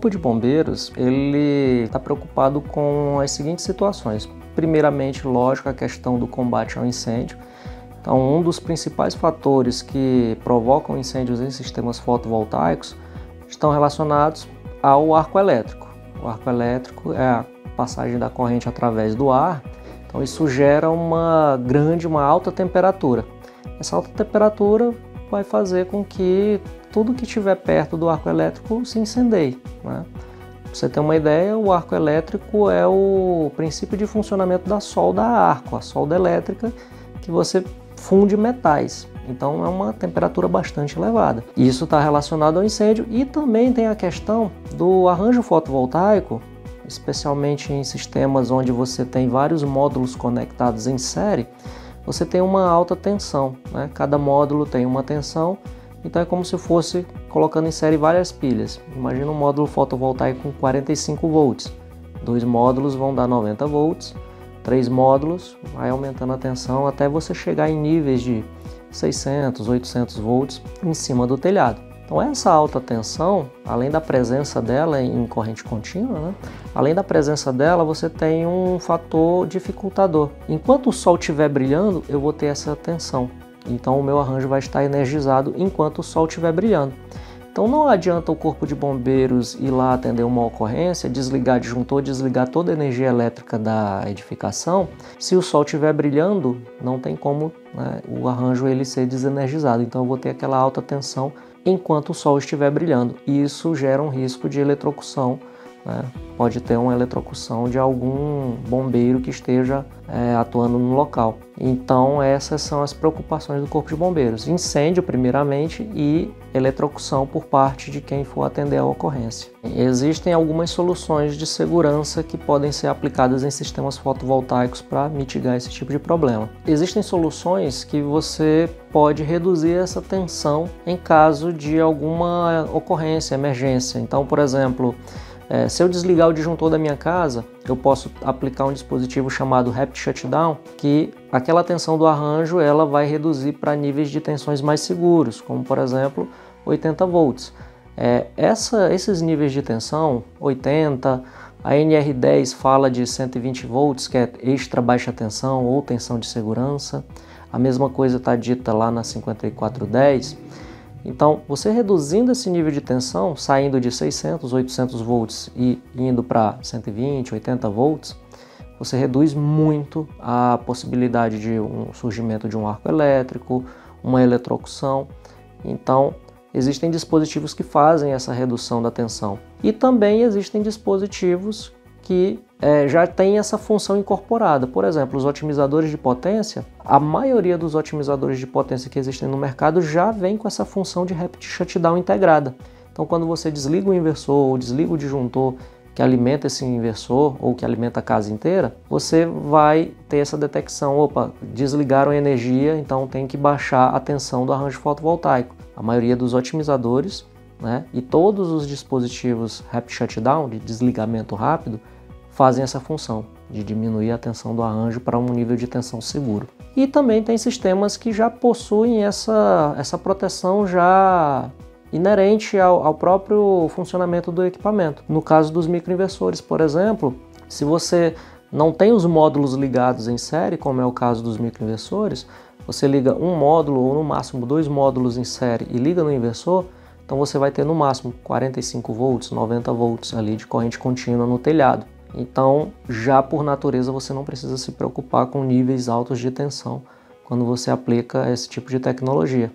Corpo de Bombeiros, ele está preocupado com as seguintes situações. Primeiramente, lógico, a questão do combate ao incêndio. Então, um dos principais fatores que provocam incêndios em sistemas fotovoltaicos estão relacionados ao arco elétrico. O arco elétrico é a passagem da corrente através do ar, então isso gera uma alta temperatura. Essa alta temperatura vai fazer com que tudo que estiver perto do arco elétrico se incendeie, né? Pra você ter uma ideia, o arco elétrico é o princípio de funcionamento da solda a arco, a solda elétrica que você funde metais. Então é uma temperatura bastante elevada. Isso está relacionado ao incêndio e também tem a questão do arranjo fotovoltaico, especialmente em sistemas onde você tem vários módulos conectados em série, você tem uma alta tensão, né? Cada módulo tem uma tensão, então é como se fosse colocando em série várias pilhas. Imagina um módulo fotovoltaico com 45 volts. 2 módulos vão dar 90 volts, 3 módulos vai aumentando a tensão até você chegar em níveis de 600, 800 volts em cima do telhado. Então essa alta tensão, além da presença dela em corrente contínua, né? Além da presença dela, você tem um fator dificultador. Enquanto o sol estiver brilhando, eu vou ter essa tensão. Então o meu arranjo vai estar energizado enquanto o sol estiver brilhando. Então não adianta o Corpo de Bombeiros ir lá atender uma ocorrência, desligar disjuntor, desligar toda a energia elétrica da edificação. Se o sol estiver brilhando, não tem como, né, o arranjo ele ser desenergizado. Então eu vou ter aquela alta tensão enquanto o sol estiver brilhando. E isso gera um risco de eletrocução, né? Pode ter uma eletrocução de algum bombeiro que esteja atuando no local. Então essas são as preocupações do Corpo de Bombeiros: incêndio primeiramente e eletrocução por parte de quem for atender a ocorrência. Existem algumas soluções de segurança que podem ser aplicadas em sistemas fotovoltaicos para mitigar esse tipo de problema. Existem soluções que você pode reduzir essa tensão em caso de alguma ocorrência, emergência. Então, por exemplo, se eu desligar o disjuntor da minha casa, eu posso aplicar um dispositivo chamado Rapid Shutdown, que aquela tensão do arranjo ela vai reduzir para níveis de tensões mais seguros, como por exemplo 80 volts. Esses níveis de tensão, 80, a NR10 fala de 120 volts, que é extra baixa tensão ou tensão de segurança. A mesma coisa está dita lá na 5410. Então, você reduzindo esse nível de tensão, saindo de 600, 800 volts e indo para 120, 80 volts, você reduz muito a possibilidade de um surgimento de um arco elétrico, uma eletrocução. Então, existem dispositivos que fazem essa redução da tensão. E também existem dispositivos que já tem essa função incorporada. Por exemplo, os otimizadores de potência, a maioria dos otimizadores de potência que existem no mercado já vem com essa função de Rapid Shutdown integrada. Então, quando você desliga o inversor ou desliga o disjuntor que alimenta esse inversor ou que alimenta a casa inteira, você vai ter essa detecção: opa, desligaram a energia, então tem que baixar a tensão do arranjo fotovoltaico. A maioria dos otimizadores, né, e todos os dispositivos Rapid Shutdown, de desligamento rápido, fazem essa função de diminuir a tensão do arranjo para um nível de tensão seguro. E também tem sistemas que já possuem essa proteção já inerente ao próprio funcionamento do equipamento. No caso dos microinversores, por exemplo, se você não tem os módulos ligados em série, como é o caso dos microinversores, você liga um módulo ou no máximo 2 módulos em série e liga no inversor, então você vai ter no máximo 45 volts, 90 volts ali de corrente contínua no telhado. Então, já por natureza, você não precisa se preocupar com níveis altos de tensão quando você aplica esse tipo de tecnologia.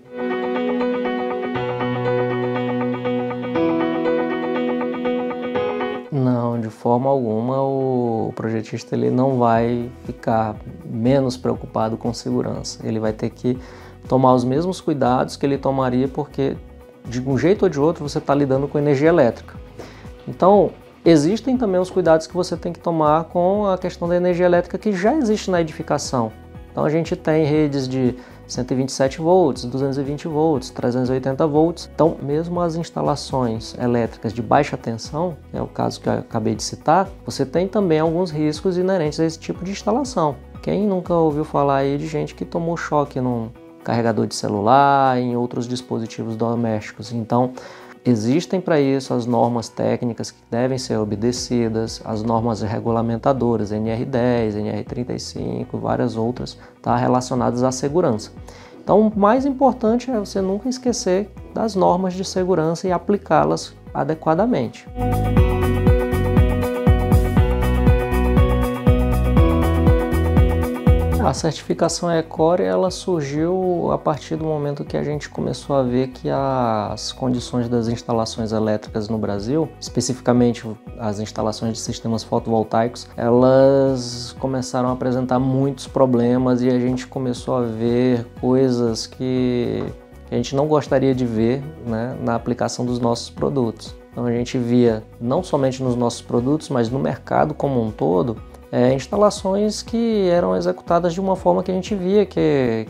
Não, de forma alguma o projetista ele não vai ficar menos preocupado com segurança. Ele vai ter que tomar os mesmos cuidados que ele tomaria, porque de um jeito ou de outro você está lidando com energia elétrica. Então, existem também os cuidados que você tem que tomar com a questão da energia elétrica que já existe na edificação. Então a gente tem redes de 127 volts, 220 volts, 380 volts. Então mesmo as instalações elétricas de baixa tensão, que é o caso que eu acabei de citar, você tem também alguns riscos inerentes a esse tipo de instalação. Quem nunca ouviu falar aí de gente que tomou choque num carregador de celular, em outros dispositivos domésticos? Então Existem para isso as normas técnicas que devem ser obedecidas, as normas regulamentadoras, NR10, NR35, várias outras, tá, relacionadas à segurança. Então, o mais importante é você nunca esquecer das normas de segurança e aplicá-las adequadamente. A certificação ECORE, ela surgiu a partir do momento que a gente começou a ver que as condições das instalações elétricas no Brasil, especificamente as instalações de sistemas fotovoltaicos, elas começaram a apresentar muitos problemas e a gente começou a ver coisas que a gente não gostaria de ver, né, na aplicação dos nossos produtos. Então a gente via, não somente nos nossos produtos, mas no mercado como um todo, instalações que eram executadas de uma forma que a gente via que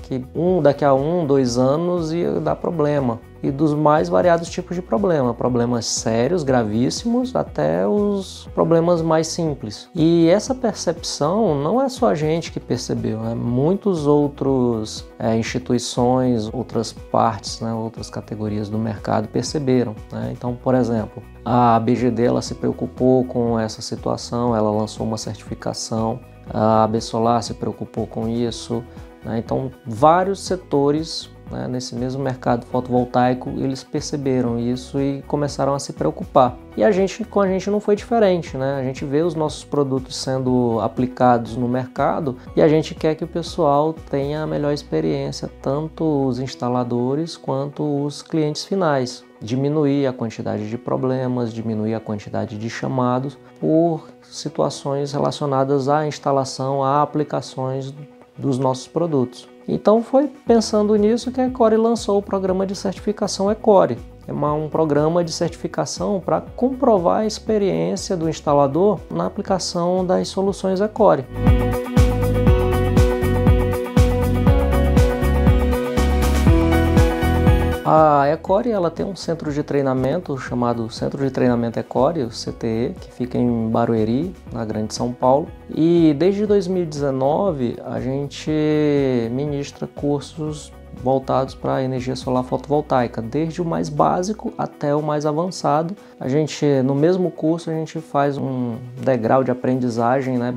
daqui a 2 anos ia dar problema. E dos mais variados tipos de problemas sérios, gravíssimos, até os problemas mais simples. E essa percepção não é só a gente que percebeu, né? Muitos outros instituições, outras partes, né? Outras categorias do mercado perceberam, né? Então, por exemplo, a ABGD ela se preocupou com essa situação, ela lançou uma certificação, a AB Solar se preocupou com isso, né? Então, vários setores, né, nesse mesmo mercado fotovoltaico, eles perceberam isso e começaram a se preocupar. E com a gente não foi diferente, né? A gente vê os nossos produtos sendo aplicados no mercado e a gente quer que o pessoal tenha a melhor experiência, tanto os instaladores quanto os clientes finais. Diminuir a quantidade de problemas, diminuir a quantidade de chamados por situações relacionadas à instalação, a aplicações dos nossos produtos. Então foi pensando nisso que a ECORE lançou o programa de certificação ECORE. É um programa de certificação para comprovar a experiência do instalador na aplicação das soluções ECORE. A ECORE ela tem um centro de treinamento chamado Centro de Treinamento ECORE, o CTE, que fica em Barueri, na Grande São Paulo. E desde 2019 a gente ministra cursos voltados para a energia solar fotovoltaica, desde o mais básico até o mais avançado. No mesmo curso, a gente faz um degrau de aprendizagem, né,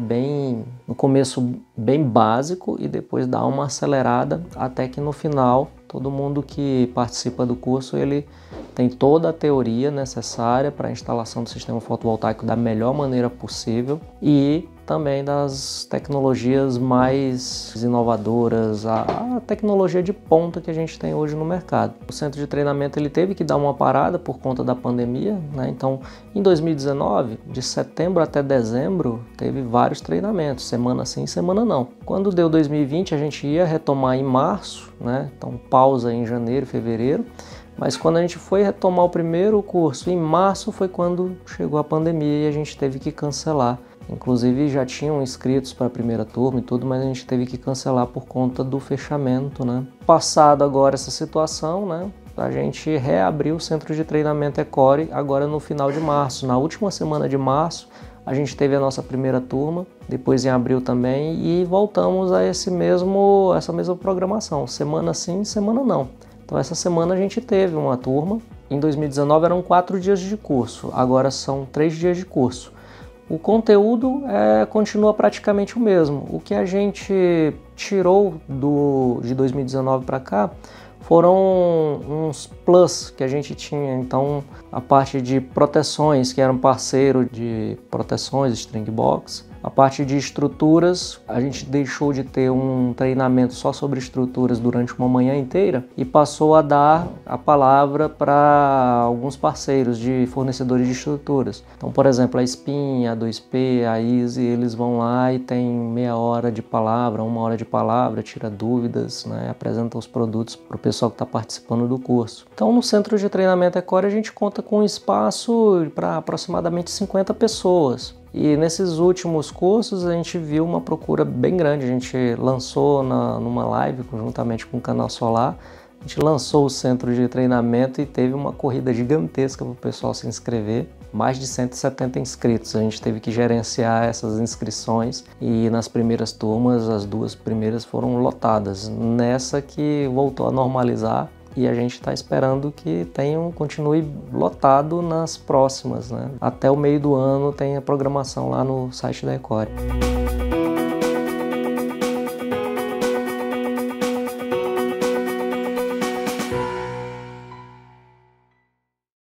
no começo bem básico e depois dá uma acelerada até que no final todo mundo que participa do curso ele tem toda a teoria necessária para a instalação do sistema fotovoltaico da melhor maneira possível e também das tecnologias mais inovadoras, a tecnologia de ponta que a gente tem hoje no mercado. O centro de treinamento ele teve que dar uma parada por conta da pandemia, né? Então, em 2019, de setembro até dezembro, teve vários treinamentos, semana sim, semana não. Quando deu 2020, a gente ia retomar em março, né? Então, pausa em janeiro, fevereiro. Mas quando a gente foi retomar o primeiro curso, em março, foi quando chegou a pandemia e a gente teve que cancelar. Inclusive já tinham inscritos para a primeira turma e tudo, mas a gente teve que cancelar por conta do fechamento, né? Passado agora essa situação, né? A gente reabriu o centro de treinamento ECORE agora no final de março. Na última semana de março, a gente teve a nossa primeira turma, depois em abril também, e voltamos a essa mesma programação, semana sim, semana não. Então essa semana a gente teve uma turma, em 2019 eram 4 dias de curso, agora são 3 dias de curso. O conteúdo continua praticamente o mesmo. O que a gente tirou de 2019 para cá foram uns plus que a gente tinha. Então, a parte de proteções, que era um parceiro de proteções, String Box. A parte de estruturas, a gente deixou de ter um treinamento só sobre estruturas durante uma manhã inteira e passou a dar a palavra para alguns parceiros de fornecedores de estruturas. Então, por exemplo, a Spin, a 2P, a Easy, eles vão lá e tem meia hora de palavra, 1 hora de palavra, tira dúvidas, né, apresenta os produtos para o pessoal que está participando do curso. Então, no centro de treinamento ECORE, a gente conta com um espaço para aproximadamente 50 pessoas. E nesses últimos cursos a gente viu uma procura bem grande. A gente lançou numa live conjuntamente com o Canal Solar, a gente lançou o centro de treinamento e teve uma corrida gigantesca para o pessoal se inscrever. Mais de 170 inscritos, a gente teve que gerenciar essas inscrições e nas primeiras turmas, as 2 primeiras foram lotadas. Nessa que voltou a normalizar e a gente está esperando que continue lotado nas próximas, né? Até o meio do ano tem a programação lá no site da Ecore.